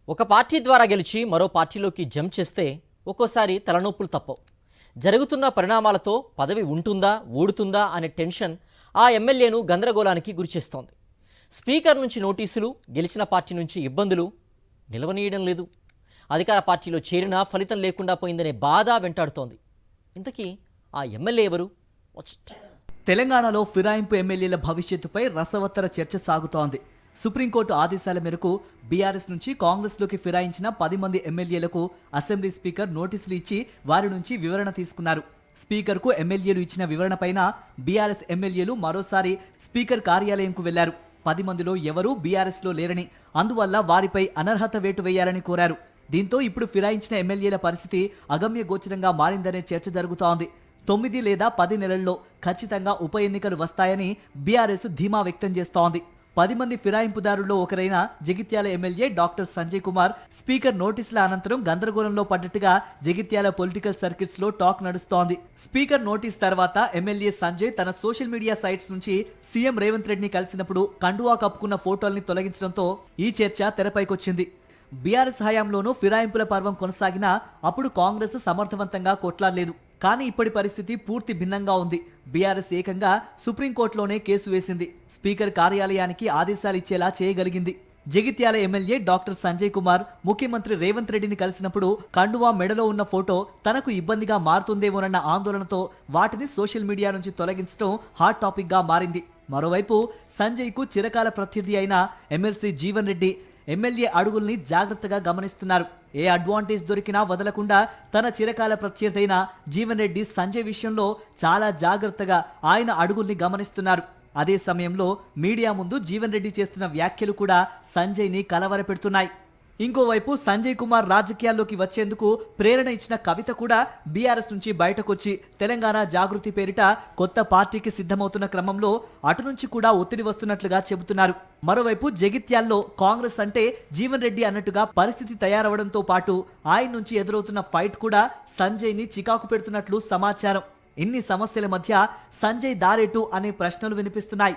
ఒక పార్టీ ద్వారా గెలిచి మరో పార్టీలోకి జంప్ చేస్తే ఒక్కోసారి తలనొప్పులు తప్పవు. జరుగుతున్న పరిణామాలతో పదవి ఉంటుందా ఊడుతుందా అనే టెన్షన్ ఆ ఎమ్మెల్యేను గందరగోళానికి గురిచేస్తోంది. స్పీకర్ నుంచి నోటీసులు, గెలిచిన పార్టీ నుంచి ఇబ్బందులు నిలవనీయడం లేదు. అధికార పార్టీలో చేరినా ఫలితం లేకుండా పోయిందనే బాధ వెంటాడుతోంది. ఇంతకీ ఆ ఎమ్మెల్యే ఎవరు? తెలంగాణలో ఫిరాయింపు ఎమ్మెల్యేల భవిష్యత్తుపై రసవత్తర చర్చ సాగుతోంది. సుప్రీంకోర్టు ఆదేశాల మేరకు బీఆర్ఎస్ నుంచి కాంగ్రెస్లోకి ఫిరాయించిన 10 మంది ఎమ్మెల్యేలకు అసెంబ్లీ స్పీకర్ నోటీసులు ఇచ్చి వారి నుంచి వివరణ తీసుకున్నారు. స్పీకర్కు ఎమ్మెల్యేలు ఇచ్చిన వివరణపైన బీఆర్ఎస్ ఎమ్మెల్యేలు మరోసారి స్పీకర్ కార్యాలయంకు వెళ్లారు. 10 మందిలో ఎవరూ బీఆర్ఎస్లో లేరని, అందువల్ల వారిపై అనర్హత వేటు వేయాలని కోరారు. దీంతో ఇప్పుడు ఫిరాయించిన ఎమ్మెల్యేల పరిస్థితి అగమ్య గోచరంగా మారిందనే చర్చ జరుగుతోంది. 9 లేదా 10 నెలల్లో ఖచ్చితంగా ఉప ఎన్నికలు వస్తాయని బీఆర్ఎస్ ధీమా వ్యక్తం చేస్తోంది. 10 మంది ఫిరాయింపుదారుల్లో ఒకరైన Jagtial MLA doctor Sanjay Kumar speaker నోటీసుల అనంతరం గందరగోళంలో పడ్డట్టుగా జగిత్యాల పొలిటికల్ సర్కిల్స్ లో టాక్ నడుస్తోంది. స్పీకర్ నోటీస్ తర్వాత ఎమ్మెల్యే సంజయ్ తన సోషల్ మీడియా సైట్స్ నుంచి సీఎం రేవంత్ రెడ్డిని కలిసినప్పుడు కండువా కప్పుకున్న ఫోటోల్ని తొలగించడంతో ఈ చర్చ తెరపైకొచ్చింది. బీఆర్ఎస్ హయాంలోనూ ఫిరాయింపుల పర్వం కొనసాగినా అప్పుడు కాంగ్రెస్ సమర్థవంతంగా కొట్లాడలేదు. కానీ ఇప్పటి పరిస్థితి పూర్తి భిన్నంగా ఉంది. బీఆర్ఎస్ ఏకంగా సుప్రీంకోర్టులోనే కేసు వేసింది. స్పీకర్ కార్యాలయానికి ఆదేశాలు ఇచ్చేలా చేయగలిగింది. జగిత్యాల ఎమ్మెల్యే డాక్టర్ సంజయ్ కుమార్ ముఖ్యమంత్రి రేవంత్ రెడ్డిని కలిసినప్పుడు కండువా మెడలో ఉన్న ఫోటో తనకు ఇబ్బందిగా మారుతుందేమోనన్న ఆందోళనతో వాటిని సోషల్ మీడియా నుంచి తొలగించడం హాట్ టాపిక్ గా మారింది. మరోవైపు సంజయ్ కు చిరకాల ప్రత్యర్థి అయిన ఎమ్మెల్సీ జీవన్ రెడ్డి ఎమ్మెల్యే అడుగుల్ని జాగ్రత్తగా గమనిస్తున్నారు. ఏ అడ్వాంటేజ్ దొరికినా వదలకుండా తన చిరకాల ప్రత్యర్థైన జీవన్ రెడ్డి సంజయ్ విషయంలో చాలా జాగ్రత్తగా ఆయన అడుగుల్ని గమనిస్తున్నారు. అదే సమయంలో మీడియా ముందు జీవన్ రెడ్డి చేస్తున్న వ్యాఖ్యలు కూడా సంజయ్ని కలవరపెడుతున్నాయి. ఇంకోవైపు సంజయ్ కుమార్ రాజకీయాల్లోకి వచ్చేందుకు ప్రేరణ ఇచ్చిన కవిత కూడా బీఆర్ఎస్ నుంచి బయటకొచ్చి తెలంగాణ జాగృతి పేరిట కొత్త పార్టీకి సిద్ధమవుతున్న క్రమంలో అటు నుంచి కూడా ఒత్తిడి వస్తున్నట్లుగా చెబుతున్నారు. మరోవైపు జగిత్యాల్లో కాంగ్రెస్ అంటే జీవన్ రెడ్డి అన్నట్టుగా పరిస్థితి తయారవడంతో పాటు ఆయన నుంచి ఎదురవుతున్న ఫైట్ కూడా సంజయ్ ని చికాకు పెడుతున్నట్లు సమాచారం. ఇన్ని సమస్యల మధ్య సంజయ్ దారేటు అనే ప్రశ్నలు వినిపిస్తున్నాయి.